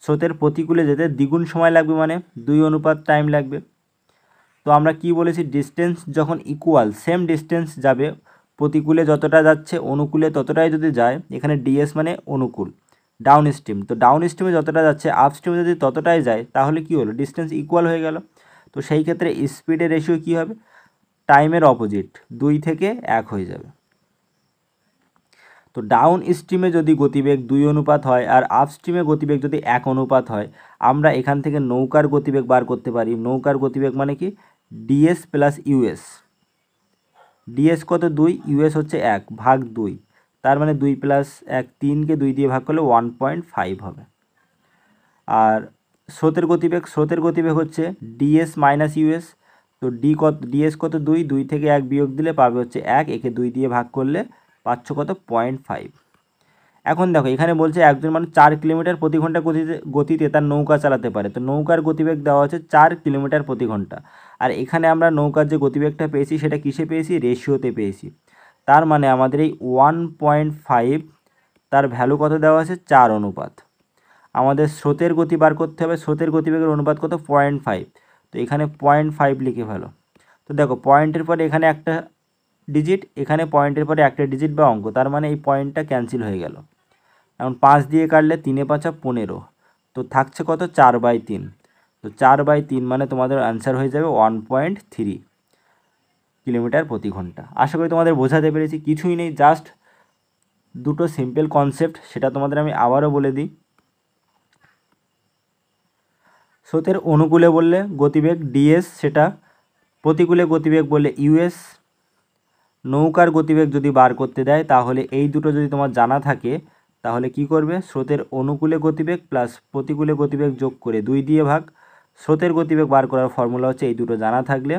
Speaker 1: স্রোতের প্রতিকূলে যেতে দ্বিগুণ সময় লাগবে, মানে 2 টাইম লাগবে। তো আমরা কি বলেছি? ডিস্টেন্স যখন ইকুয়াল, সেম ডিস্টেন্স যাবে, প্রতিকূলে যতটা যাচ্ছে অনুকূলে ততটাই যদি যায়, এখানে ডিএস মানে অনুকূল, ডাউন স্ট্রিম, তো ডাউন স্ট্রিমে যতটা যাচ্ছে আপস্ট্রিমে যদি ততটাই যায়, তাহলে কি হলো? ডিস্টেন্স ইকুয়াল হয়ে গেল। তো সেই ক্ষেত্রে স্পিডের রেশিও কী হবে? টাইমের অপোজিট, 2 থেকে 1 হয়ে যাবে। তো ডাউন স্ট্রিমে যদি গতিবেগ 2 হয় আর আপস্ট্রিমে গতিবেগ যদি 1 হয়, আমরা এখান থেকে নৌকার গতিবেগ বার করতে পারি। নৌকার গতিবেগ মানে কি? DS plus US. ডিএস কত? 2, ইউএস হচ্ছে 1 ভাগ 2, তার মানে 2 + 1 3কে 2 দিয়ে ভাগ করলে 1.5 হবে। আর স্রোতের গতিবেগ হচ্ছে ডিএস মাইনাস ইউএস। তো ডিএস কত? 2 থেকে 1 বিয়োগ দিলে পাবে হচ্ছে 1, একে 2 দিয়ে ভাগ করলে পাচ্ছ কত? 0.5। এখন দেখো, এখানে বলছে একজন মানুষ 4 কিলোমিটার প্রতি ঘন্টা গতিতে তার নৌকা চালাতে পারে। তো নৌকার গতিবেগ দেওয়া হচ্ছে 4 কিলোমিটার প্রতি ঘন্টা। আর এখানে আমরা নৌকার যে গতিবেগটা পেয়েছি সেটা কিসে পেয়েছি? রেশিওতে পেয়েছি। তার মানে আমাদের এই 1.5 তার ভ্যালু কত দেওয়া আছে? 4 অনুপাত। আমাদের স্রোতের গতি বার করতে হবে, স্রোতের গতিবেগের অনুপাত কত? 0.5। তো এখানে 0.5 লিখে ফেলো। তো দেখো, পয়েন্টের পরে এখানে একটা ডিজিট, এখানে পয়েন্টের পরে একটা ডিজিট বা অঙ্ক, তার মানে এই পয়েন্টটা ক্যান্সেল হয়ে গেল। এখন 5 দিয়ে কাটলে 3 × 5 = 15, তো থাকছে কত? 4/3। তো 4/3 মানে তোমাদের অ্যান্সার হয়ে যাবে 1.3 কিলোমিটার প্রতি ঘন্টা। আশা করি তোমাদের বোঝাতে পেরেছি। কিছুই নেই, জাস্ট দুটো সিম্পল কনসেপ্ট, সেটা তোমাদের আমি আবারও বলে দিই। স্রোতের অনুকূলে বললে গতিবেগ ডিএস, সেটা প্রতিকূলে গতিবেগ বললে ইউএস। নৌকার গতিবেগ যদি বার করতে দেয় তাহলে এই দুটো যদি তোমার জানা থাকে তাহলে কি করবে? স্রোতের অনুকূলে গতিবেগ প্লাস প্রতিকূলে গতিবেগ যোগ করে 2 দিয়ে ভাগ। স্রোতের গতিবেগ বার করার ফর্মুলা হচ্ছে এই দুটো জানা থাকলে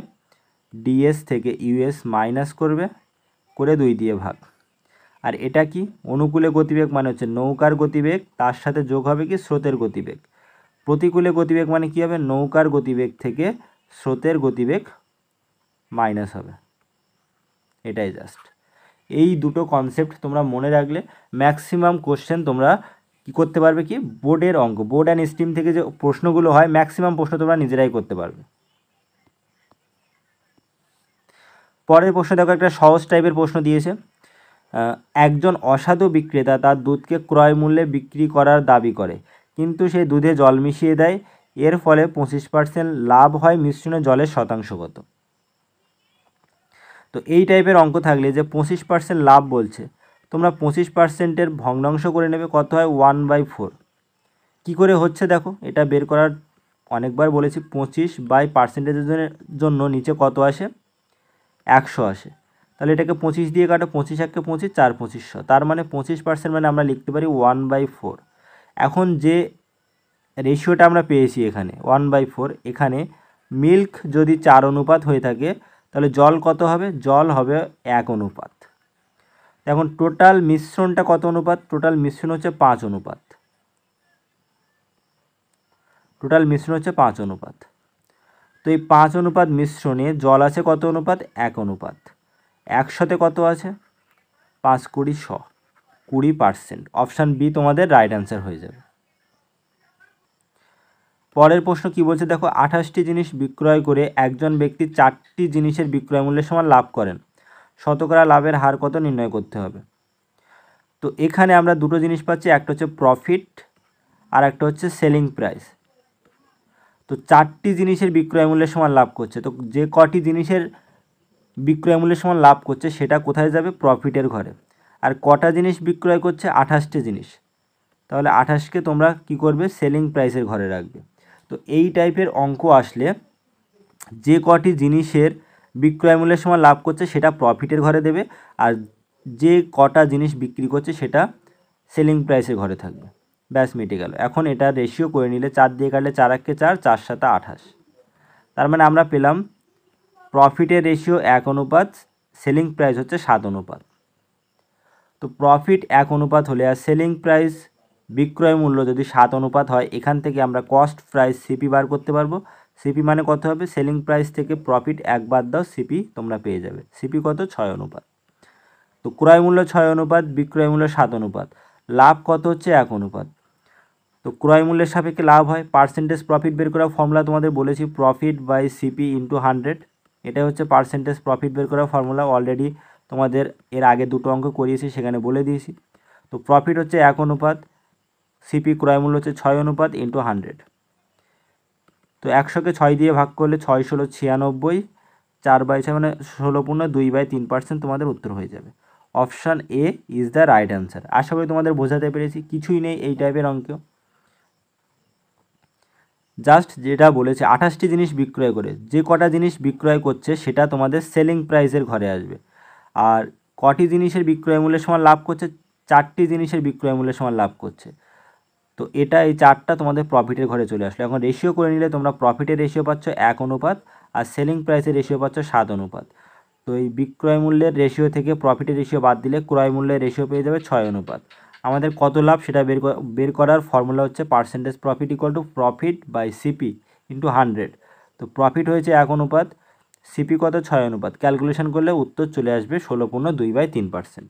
Speaker 1: ডিএস থেকে ইউএস মাইনাস করবে, করে 2 দিয়ে ভাগ। আর এটা কি? অনুকূলে গতিবেগ মানে হচ্ছে নৌকার গতিবেগ, তার সাথে যোগ হবে কি? স্রোতের গতিবেগ। প্রতিকূলে গতিবেগ মানে কি হবে? নৌকার গতিবেগ থেকে স্রোতের গতিবেগ মাইনাস হবে। এটাই জাস্ট। এই দুটো কনসেপ্ট তোমরা মনে রাখলে ম্যাক্সিমাম কোশ্চেন তোমরা কি করতে পারবে? কি বোর্ডের অঙ্ক, বোর্ড অ্যান্ড স্ট্রিম থেকে যে প্রশ্নগুলো হয় ম্যাক্সিমাম প্রশ্ন তোমরা নিজেরাই করতে পারবে। পরের প্রশ্ন দেখো, একটা সহজ টাইপের প্রশ্ন দিয়েছে। একজন অসাধু বিক্রেতা তার দুধকে ক্রয় মূল্যে বিক্রি করার দাবি করে, কিন্তু সে দুধে জল মিশিয়ে দেয়, এর ফলে 25% লাভ হয়, মিশ্রণে জলের শতাংশ কত? তো এই টাইপের অঙ্ক থাকলে যে 25% লাভ বলছে, তোমরা 25%-এর ভগ্নাংশ করে নেবে, কত হয়? 1/4। কী করে হচ্ছে দেখো, এটা বের করার অনেকবার বলেছি। 25/% জন্য নিচে কত আসে? 100 আসে। তাহলে এটাকে 25 দিয়ে কাটো, 25 × 1 = 25, 4 × 2500, তার মানে 25% মানে আমরা লিখতে পারি 1/4। এখন যে রেশিওটা আমরা পেয়েছি এখানে 1/4, এখানে মিল্ক যদি 4 অনুপাত হয়ে থাকে তাহলে জল কত হবে? জল হবে 1 অনুপাত। এখন টোটাল মিশ্রণটা কত অনুপাত? টোটাল মিশ্রণ হচ্ছে 5 অনুপাত। টোটাল মিশ্রণ হচ্ছে 5 অনুপাত। তো এই 5 অনুপাত মিশ্রণে জল আছে কত অনুপাত? 1 অনুপাত। একসাথে কত আছে? 5 20 100, 20%। অপশান বি তোমাদের রাইট অ্যান্সার হয়ে যাবে। পরের প্রশ্ন কি বলছে দেখো, 28টি জিনিস বিক্রয় করে একজন ব্যক্তি 4টি জিনিসের বিক্রয় মূল্যের সমান লাভ করেন, শতকরা লাভের হার কত নির্ণয় করতে হবে। তো এখানে আমরা দুটো জিনিস পাচ্ছি, একটা হচ্ছে প্রফিট আর একটা হচ্ছে সেলিং প্রাইস। তো 4টি জিনিসের বিক্রয় মূল্যের সমান লাভ করছে, তো যে কটি জিনিসের বিক্রয় মূল্যের সমান লাভ করছে সেটা কোথায় যাবে? প্রফিটের ঘরে। আর কটা জিনিস বিক্রয় করছে? 28টি জিনিস। তাহলে 28কে তোমরা কি করবে? সেলিং প্রাইসের ঘরে রাখবে। তো এই টাইপের অঙ্ক আসলে যে কটি জিনিসের বিক্রয় মূল্যের সময় লাভ করছে সেটা প্রফিটের ঘরে দেবে, আর যে কটা জিনিস বিক্রি করছে সেটা সেলিং প্রাইসের ঘরে থাকবে। ব্যাস মিটে গেল। এখন এটা রেশিও করে নিলে 4 দিয়ে কাটলে 4 একে 4, 4 7 28। তার মানে আমরা পেলাম প্রফিটের রেশিও 1 অনুপাত, সেলিং প্রাইস হচ্ছে 7 অনুপাত। তো প্রফিট 1 অনুপাত হলে আর সেলিং প্রাইস বিক্রয় মূল্য যদি 7 অনুপাত হয়, এখান থেকে আমরা কস্ট প্রাইস সিপি বার করতে পারবো। সিপি মানে কত হবে? সেলিং প্রাইস থেকে প্রফিট 1 বাদ দাও, সিপি তোমরা পেয়ে যাবে। সিপি কত? 6 অনুপাত। তো ক্রয় মূল্য 6 অনুপাত, বিক্রয় মূল্য 7 অনুপাত, লাভ কত হচ্ছে? 1 অনুপাত। তো ক্রয় মূল্যের সাপেক্ষে লাভ হয়। পার্সেন্টেজ প্রফিট বের করার ফর্মুলা তোমাদের বলেছি, প্রফিট বাই সিপি ইন্টু 100। এটাই হচ্ছে পার্সেন্টেজ প্রফিট বের করার ফর্মুলা। অলরেডি তোমাদের এর আগে দুটো অঙ্ক করিয়েছি, সেখানে বলে দিয়েছি। তো প্রফিট হচ্ছে 1 অনুপাত, সিপি ক্রয় মূল্য হচ্ছে 6 অনুপাত ইন্টু 100। তো 100কে 6 দিয়ে ভাগ করলে 6 ষোলো 96, 4/6 মানে 16.2/3% তোমাদের উত্তর হয়ে যাবে। Option A is the right answer. আশা করি তোমাদের বোঝাতে পেরেছি। কিছুই নেই এই টাইপের অঙ্ক, জাস্ট যেটা বলেছে 28টি জিনিস বিক্রয় করে যে কটা জিনিস বিক্রয় করছে সেটা তোমাদের সেলিং প্রাইসের ঘরে আসবে। আর কটি জিনিসের বিক্রয় মূল্যের সমান লাভ করছে? 4টি জিনিসের বিক্রয় মূল্যের সমান লাভ করছে। তো এটা এই 4টা তোমাদের প্রফিটের ঘরে চলে আসলো। এখন রেশিও করে নিলে তোমরা প্রফিটের রেশিও পাচ্ছ 1 অনুপাত, আর সেলিং প্রাইসের রেশিও পাচ্ছ 7 অনুপাত। তো এই বিক্রয় মূল্যের রেশিও থেকে প্রফিটের রেশিও বাদ দিলে ক্রয় মূল্যের রেশিও পেয়ে যাবে 6 অনুপাত। আমাদের কত লাভ সেটা বের করার ফর্মুলা হচ্ছে percentage profit equal to profit by CP into 100। তো প্রফিট হয়েছে 1 অনুপাত, সিপি কত? 6 অনুপাত। ক্যালকুলেশন করলে উত্তর চলে আসবে 16.2/3%।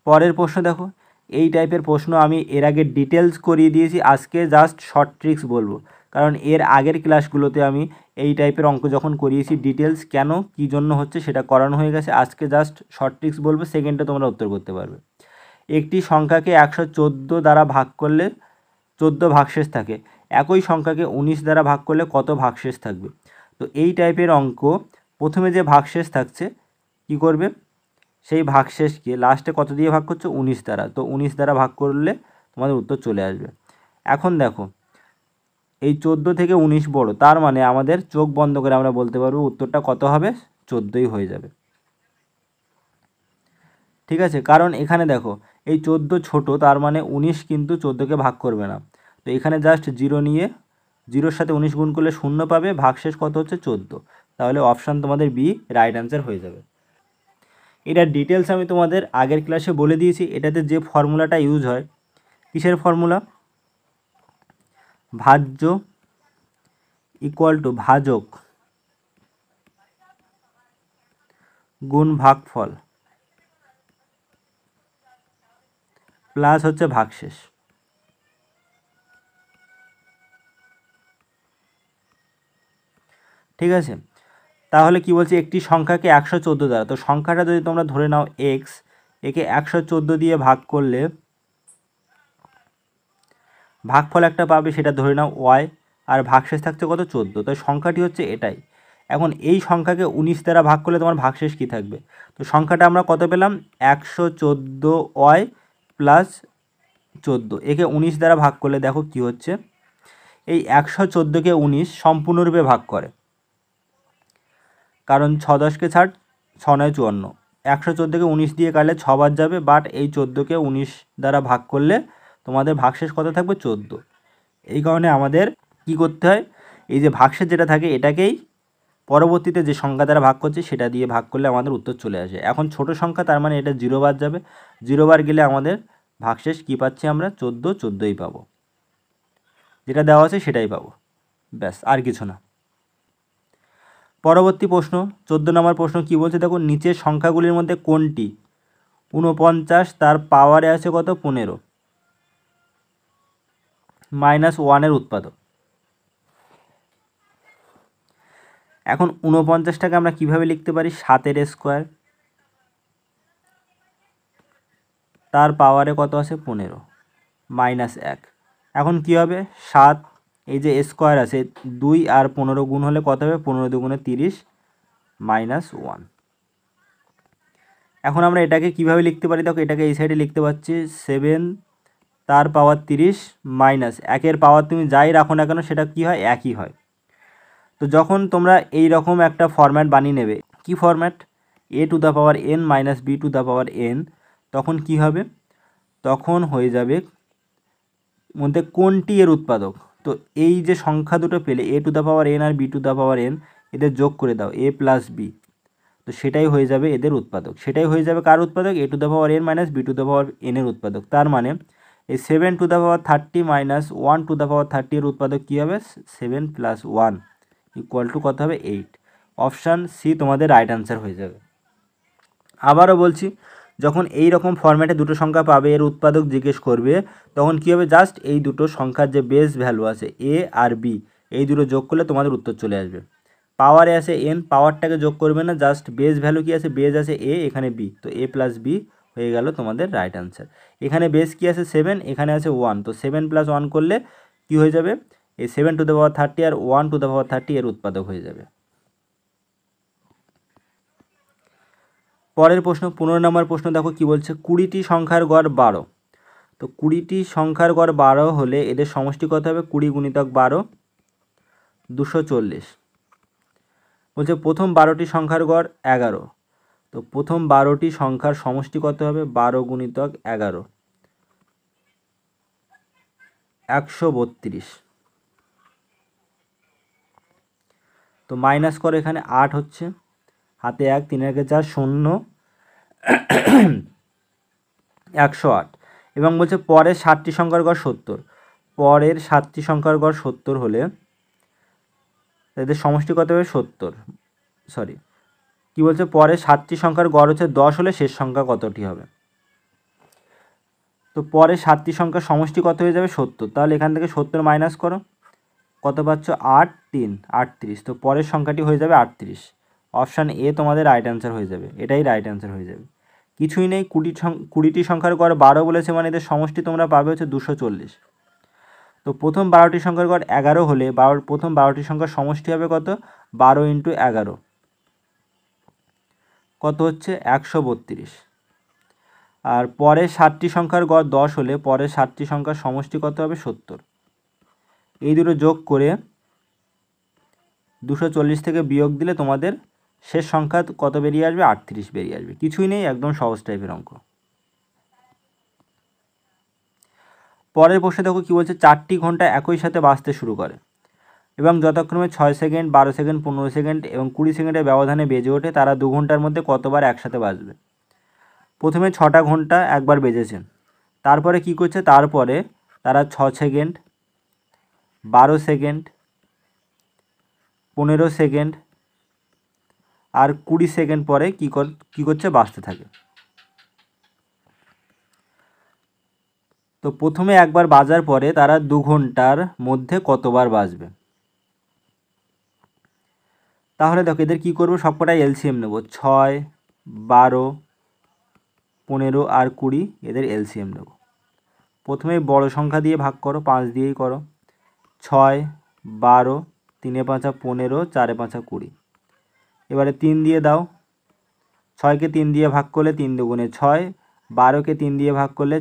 Speaker 1: পরের প্রশ্ন দেখো, এই টাইপের প্রশ্ন আমি এর আগে ডিটেলস করিয়ে দিয়েছি, আজকে জাস্ট শর্ট ট্রিক্স বলবো। কারণ এর আগের ক্লাসগুলোতে আমি এই টাইপের অঙ্ক যখন করিয়েছি ডিটেলস কেন কী জন্য হচ্ছে সেটা করানো হয়ে গেছে। আজকে জাস্ট শর্ট ট্রিক্স বলবো, সেকেন্ডে তোমরা উত্তর করতে পারবে। একটি সংখ্যাকে 114 দ্বারা ভাগ করলে 14 ভাগশেষ থাকে, একই সংখ্যাকে 19 দ্বারা ভাগ করলে কত ভাগশেষ থাকবে? তো এই টাইপের অঙ্ক প্রথমে যে ভাগশেষ থাকছে কি করবে? সেই ভাগশেষকে লাস্টে কত দিয়ে ভাগ করছো? 19 দ্বারা। তো 19 দ্বারা ভাগ করলে তোমাদের উত্তর চলে আসবে। এখন দেখো এই 14 থেকে 19 বড়, তার মানে আমাদের চোখ বন্ধ করে আমরা বলতে পারবো উত্তরটা কত হবে? 14ই হয়ে যাবে। ঠিক আছে, কারণ এখানে দেখো এই 14 ছোট, তার মানে 19 কিন্তু 14কে ভাগ করবে না। তো এখানে জাস্ট 0 নিয়ে 0-র সাথে 19 গুণ করলে 0 পাবে, ভাগশেষ কত হচ্ছে? 14। তাহলে অপশান তোমাদের বি রাইট অ্যান্সার হয়ে যাবে। এটার ডিটেলস আমি তোমাদের আগের ক্লাসে বলে দিয়েছি। এটাতে যে ফর্মুলাটা ইউজ হয়, কিসের ফর্মুলা? ভাজ্য ইকুয়াল টু ভাজক গুণ ভাগফল প্লাস হচ্ছে ভাগশেষ। ঠিক আছে, তাহলে কি বলছে? একটি সংখ্যাকে 114 দ্বারা, তো সংখ্যাটা যদি তোমরা ধরে নাও এক্স, একে 114 দিয়ে ভাগ করলে ভাগফল একটা পাবে, সেটা ধরে নাও ওয়াই, আর ভাগশেষ থাকছে কত? 14। তো সংখ্যাটি হচ্ছে এটাই। এখন এই সংখ্যাকে 19 দ্বারা ভাগ করলে তোমার ভাগশেষ কী থাকবে? তো সংখ্যাটা আমরা কত পেলাম? 114 ওয়াই প্লাস 14। একে 19 দ্বারা ভাগ করলে দেখো কি হচ্ছে, এই 114কে 19 সম্পূর্ণরূপে ভাগ করে, কারণ 6 10কে ছাড়, 6 9 54। 114কে 19 দিয়ে কাটলে 6 বার যাবে, বাট এই 14কে 19 দ্বারা ভাগ করলে তোমাদের ভাগশেষ কত থাকবে? 14। এই কারণে আমাদের কি করতে হয়? এই যে ভাগশেষ যেটা থাকে এটাকেই পরবর্তীতে যে সংখ্যা দ্বারা ভাগ করছে সেটা দিয়ে ভাগ করলে আমাদের উত্তর চলে আসে। এখন ছোট সংখ্যা, তার মানে এটা 0 বার যাবে, 0 বার গেলে আমাদের ভাগশেষ কী পাচ্ছি আমরা? 14 পাবো, যেটা দেওয়া আছে সেটাই পাবো, ব্যাস, আর কিছু না। পরবর্তী প্রশ্ন 14 নম্বর প্রশ্ন কি বলছে দেখো, নিচের সংখ্যাগুলির মধ্যে কোনটি 49 তার পাওয়ারে আছে কত? 15 -1 উৎপাদক। এখন 49টাকে আমরা কিভাবে লিখতে পারি? 7 স্কোয়ার, তার পাওয়ারে কত আছে? 15 -1। এখন কি হবে? 7, এই যে স্কোয়ার আছে 2 আর 15 গুণ হলে কত হবে? 15 দুগুণে 30 -1। এখন আমরা এটাকে কিভাবে লিখতে পারি? দেখো এটাকে এই সাইডে লিখতে পাচ্ছি 7 তার পাওয়ার 30 মাইনাস 1-এর পাওয়ার তুমি যাই রাখো না কেন সেটা কি হয়? একই হয়। তো যখন তোমরা এই রকম একটা ফরম্যাট বানিয়ে নেবে, কি format? a to the power n minus b to the power n, তখন কি হবে? তখন হয়ে যাবে মধ্যে কোনটি এর উৎপাদক। তো এই যে সংখ্যা দুটো পেলে a to the power n আর b to the power n, এদের যোগ করে দাও a প্লাস b, তো সেটাই হয়ে যাবে এদের উৎপাদক। সেটাই হয়ে যাবে কার উৎপাদক? a to the power n minus b to the power n এর উৎপাদক। তার মানে এই 7 to the power 30 minus 1 to the power 30 এর উৎপাদক কী হবে? 7 প্লাস 1 ইকুয়াল টু কত হবে? 8। অপশান সি তোমাদের রাইট অ্যান্সার হয়ে যাবে। আবারও বলছি, যখন এই রকম ফরম্যাটে দুটো সংখ্যা পাবে, এর উৎপাদক জিজ্ঞেস করবে, তখন কী হবে? জাস্ট এই দুটো সংখ্যার যে বেস ভ্যালু আছে a আর b, এই দুটো যোগ করলে তোমাদের উত্তর চলে আসবে। পাওয়ারে আছে n, পাওয়ারটাকে যোগ করবে না, জাস্ট বেস ভ্যালু কী আছে? বেস আছে a, এখানে b, তো a প্লাস b হয়ে গেল তোমাদের রাইট অ্যান্সার। এখানে বেস কী আছে? 7, এখানে আছে 1, তো 7 প্লাস 1 করলে কী হয়ে যাবে? এই 7 টু দ্য পাওয়ার 30 আর 1 টু দ্য পাওয়ার 30 এর উৎপাদক হয়ে যাবে। পরের প্রশ্ন 15 নম্বর প্রশ্ন দেখো কি বলছে, 20টি সংখ্যার গড় 12। তো 20টি সংখ্যার গড় 12 হলে এদের সমষ্টি কত হবে? 20 গুণিতক 12 240। বলছে প্রথম 12টি সংখ্যার গড় 11, তো প্রথম 12টি সংখ্যার সমষ্টি কত হবে? 12 গুণিতক 11 132। তো মাইনাস করো, এখানে 8 হচ্ছে, হাতে 1, 3 একে 4, 0 108। এবং বলছে পরের 7টি সংখ্যার গড় 70। পরের 7টি সংখ্যার গড় 70 হলে এদের সমষ্টি কত হবে? 70, সরি কি বলছে, পরের 7টি সংখ্যার গড় হচ্ছে 10 হলে শেষ সংখ্যা কতটি হবে? তো পরের 7টি সংখ্যার সমষ্টি কত হয়ে যাবে? 70। তাহলে এখান থেকে 70 মাইনাস করো, কত পাচ্ছ? 8 3 38। তো পরের সংখ্যাটি হয়ে যাবে 38। অপশান এ তোমাদের রাইট অ্যান্সার হয়ে যাবে, এটাই রাইট অ্যান্সার হয়ে যাবে। কিছুই নেই, 20টি সংখ্যার গড় 12 বলেছে, মানে এদের সমষ্টি তোমরা পাবে হচ্ছে 240। তো প্রথম 12টি সংখ্যার গড় 11 হলে প্রথম 12টি সংখ্যার সমষ্টি হবে কত? 12 × 11 কত হচ্ছে? 132। আর পরের 7টি সংখ্যার গড় 10 হলে পরের 7টি সংখ্যার সমষ্টি কত হবে? 70। এই দুটো যোগ করে 240 থেকে বিয়োগ দিলে তোমাদের শেষ সংখ্যা কত বেরিয়ে আসবে? 38 বেরিয়ে আসবে। কিছুই নেই, একদম সহজ টাইপের অঙ্ক। পরের প্রশ্নে দেখো কি বলছে, 4টি ঘন্টা একই সাথে বাজতে শুরু করে এবং যথাক্রমে 6 সেকেন্ড, 12 সেকেন্ড, 15 সেকেন্ড এবং 20 সেকেন্ডের ব্যবধানে বেজে ওঠে। তারা 2 ঘন্টার মধ্যে কতবার একসাথে বাজবে? প্রথমে 6টা ঘন্টা একবার বেজেছে, তারপরে কি করছে? তারপরে তারা 6 সেকেন্ড, 12 সেকেন্ড, 15 সেকেন্ড আর 20 সেকেন্ড পরে কী করছে? বাজতে থাকে। তো প্রথমে একবার বাজার পরে তারা 2 ঘন্টার মধ্যে কতবার বাজবে? তাহলে দেখো এদের কী করবো? সবকটাই এলসিএম নেব, 6 12 15 আর 20, এদের এলসিএম নেব। প্রথমে বড় সংখ্যা দিয়ে ভাগ করো, 5 দিয়েই করো, 6 12 3 5 15 4 5 20। এবারে 3 দিয়ে দাও, 6কে 3 দিয়ে ভাগ করলে 3 দুগুণে 6, 12কে 3 দিয়ে ভাগ করলে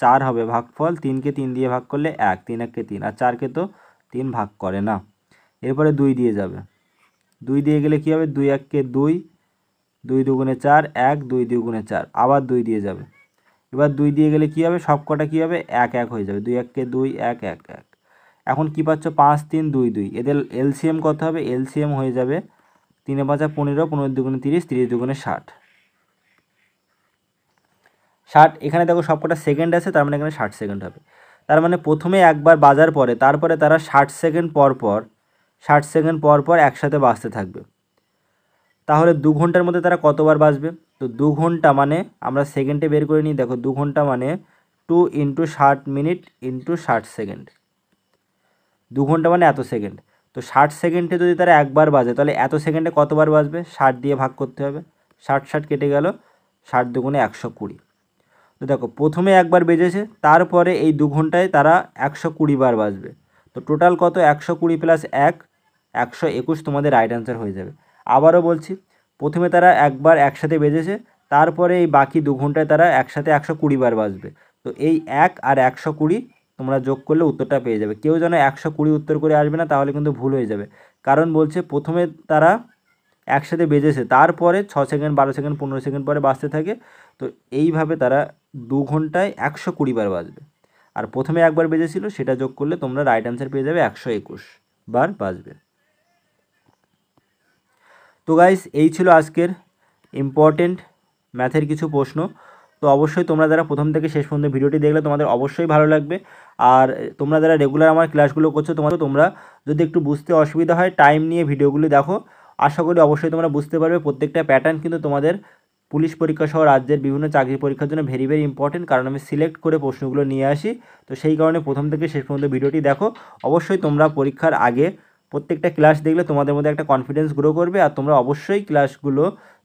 Speaker 1: 4 হবে ভাগফল, 3কে 3 দিয়ে ভাগ করলে 1, 3 1 3, আর 4কে তো 3 ভাগ করে না। এরপরে 2 দিয়ে যাবে, 2 দিয়ে গেলে কী হবে? 2 1 2, 2 দুগুণে 4, 1 2 দুগুণে 4, আবার 2 দিয়ে যাবে। এবার 2 দিয়ে গেলে কী হবে? সব কটা কী হবে? 1 1 হয়ে যাবে, 2 1 2 1 1 1। এখন কী পাচ্ছ? 5 3 2 2। এদের এলসিএম কত হবে? এলসিএম হয়ে যাবে 3 এ 5 15, 15 দুগুণে 30, 30 দুগুণে 60। 60 এখানে দেখো সবকটা সেকেন্ড আছে, তার মানে এখানে 60 সেকেন্ড হবে। তার মানে প্রথমে একবার বাজার পরে তারপরে তারা 60 সেকেন্ড পর পর 60 সেকেন্ড পর পর একসাথে বাজতে থাকবে। তাহলে 2 ঘন্টার মধ্যে তারা কতবার বাজবে? তো 2 ঘন্টা মানে আমরা সেকেন্ডে বের করে নিই। দেখো 2 ঘন্টা মানে 2 × 60 মিনিট × 60 সেকেন্ড। 2 ঘন্টা মানে এত সেকেন্ড। তো 60 সেকেন্ডে যদি তারা একবার বাজে তাহলে এত সেকেন্ডে কতবার বাজবে? 60 দিয়ে ভাগ করতে হবে। 60 60 কেটে গেল, 60 দুগুণে 120। তো দেখো প্রথমে একবার বেজেছে, তারপরে এই 2 ঘন্টায় তারা 120 বার বাজবে। তো টোটাল কত? 120 প্লাস 1, 121 তোমাদের রাইট অ্যান্সার হয়ে যাবে। আবারও বলছি, প্রথমে তারা একবার একসাথে বেজেছে, তারপরে এই বাকি 2 ঘন্টায় তারা একসাথে 120 বার বাজবে। তো এই 1 আর 120 তোমরা যোগ করলে উত্তরটা পেয়ে যাবে। কেউ যেন 120 উত্তর করে আসবে না, তাহলে কিন্তু ভুল হয়ে যাবে। কারণ বলছে প্রথমে তারা একসাথে বেজেছে, তারপরে 6 সেকেন্ড, 12 সেকেন্ড, 15 সেকেন্ড পরে বাজতে থাকে। তো এইভাবে তারা 2 ঘন্টায় 120 বার বাজবে। আর প্রথমে একবার বেজেছিল, সেটা যোগ করলে তোমরা রাইট অ্যান্সার পেয়ে যাবে, 121 বার বাজবে। তো গাইস, এই ছিল আজকের ইম্পর্টেন্ট ম্যাথের কিছু প্রশ্ন। তো অবশ্যই তোমরা যারা প্রথম থেকে শেষ পর্যন্ত ভিডিওটি দেখলে তোমাদের অবশ্যই ভালো লাগবে। আর তোমরা যারা রেগুলার আমার ক্লাসগুলো করছো, তোমরা যদি একটু বুঝতে অসুবিধা হয়, টাইম নিয়ে ভিডিওগুলি দেখো। আশা করি অবশ্যই তোমরা বুঝতে পারবে। প্রত্যেকটা প্যাটার্ন কিন্তু তোমাদের পুলিশ পরীক্ষা সহ রাজ্যের বিভিন্ন চাকরি পরীক্ষার জন্য ভেরি ভেরি ইম্পর্টেন্ট, কারণ আমি সিলেক্ট করে প্রশ্নগুলো নিয়ে আসি। তো সেই কারণে প্রথম থেকে শেষ পর্যন্ত ভিডিওটি দেখো। অবশ্যই তোমরা পরীক্ষার আগে প্রত্যেকটা ক্লাস দেখলে তোমাদের মধ্যে একটা কনফিডেন্স গ্রো করবে, আর তোমরা অবশ্যই ক্লাসগুলো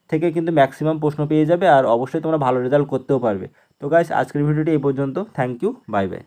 Speaker 1: থেকে কিন্তু ম্যাক্সিমাম প্রশ্ন পেয়ে যাবে, আর অবশ্যই তোমরা ভালো রেজাল্ট করতেও পারবে। তো গাইস, আজকের ভিডিওটি এই পর্যন্ত। Thank you, bye by.